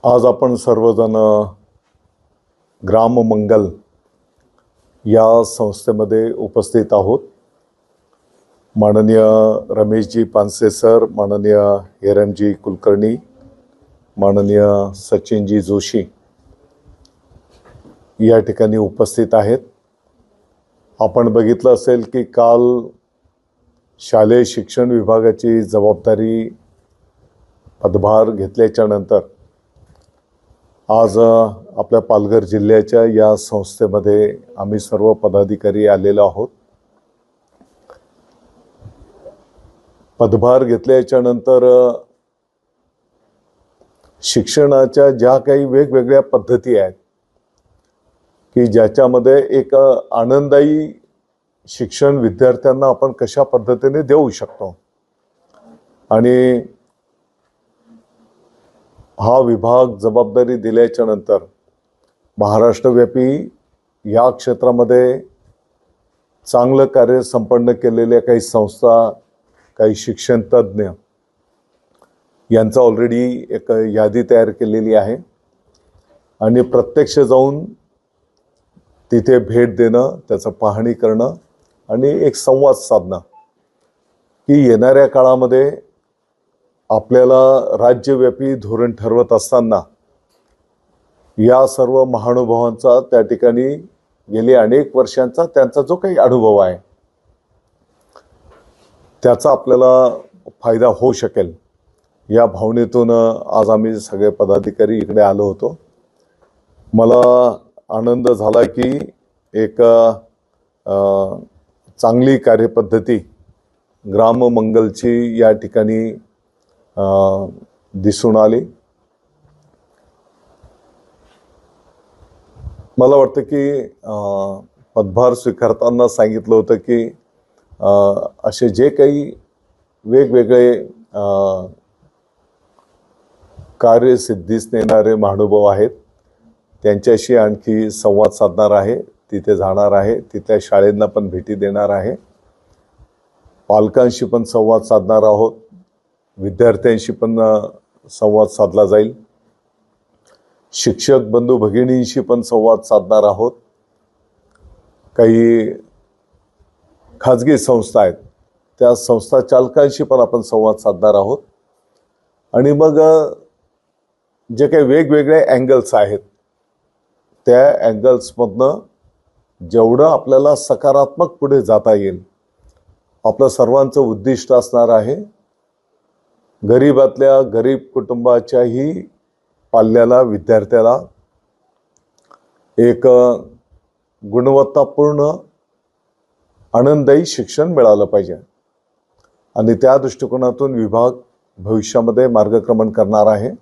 आज आपण सर्वजण ग्राममंगल या संस्थेमध्ये उपस्थित आहोत। माननीय रमेशजी पानसे सर, माननीय हेरमजी कुलकर्णी, माननीय सचिनजी जोशी या ठिकाणी उपस्थित आहेत। आपण बघितलं असेल की काल शालेय शिक्षण विभागाची जबाबदारी पदभार घेतल्याच्या नंतर आज आपल्या पालघर जिल्ह्याच्या या संस्थेमध्ये आम्ही सर्व पदाधिकारी आलेलो आहोत। पदभार घेतल्याच्या नंतर शिक्षणाच्या ज्या काही वेगवेगळ्या पद्धती आहेत की ज्याच्यामध्ये एक आनंददायी शिक्षण विद्यार्थ्यांना आपण कशा पद्धतीने देऊ शकतो आणि हा विभाग जबाबदारी दिल्याच्या नंतर महाराष्ट्रव्यापी या क्षेत्रामध्ये चांगलं कार्य संपन्न केलेल्या काही संस्था, काही शिक्षण तज्ञ यांचा ऑलरेडी एक यादी तयार केलेली आहे आणि प्रत्यक्ष जाऊन तिथे भेट देणं, त्याचं पाहणी करणं आणि एक संवाद साधणं की येणाऱ्या काळामध्ये आपल्याला राज्यव्यापी धोरण ठरवत असताना या सर्व महानुभावांचा त्या ठिकाणी गेली अनेक वर्षांचा त्यांचा जो काही अनुभव आहे त्याचा आपल्याला फायदा होऊ शकेल या भावनेतून आज आम्ही सगळे पदाधिकारी इकडे आलो होतो। मला आनंद झाला की एक चांगली कार्यपद्धती ग्राममंगलची या ठिकाणी दिसून आली। मला वाटतं की पदभार स्वीकारताना सांगितलं होतं की असे जे काही वेगवेगळे कार्यसिद्धीस नेणारे महानुभाव आहेत त्यांच्याशी आणखी संवाद साधणार आहे, तिथे जाणार आहे, तिथल्या शाळेंना पण भेटी देणार आहे, पालकांशी पण संवाद साधणार आहोत, विद्यार्थ्यांशी पण संवाद साधला जाईल, शिक्षक बंधू भगिनींशी पण संवाद साधणार आहोत, काही खाजगी संस्था आहेत त्या संस्था चालकांशी पण आपण संवाद साधणार आहोत आणि मग जे काही वेगवेगळे अँगल्स आहेत त्या अँगल्समधनं जेवढं आपल्याला सकारात्मक पुढे जाता येईल आपलं सर्वांचं उद्दिष्ट असणार आहे गरीबातल्या गरीब कुटुंबाच्याही पाल्याला विद्यार्थ्याला एक गुणवत्तापूर्ण आनंददायी शिक्षण मिळालं पाहिजे आणि त्या दृष्टिकोनातून विभाग भविष्यामध्ये मार्गक्रमण करणार आहे।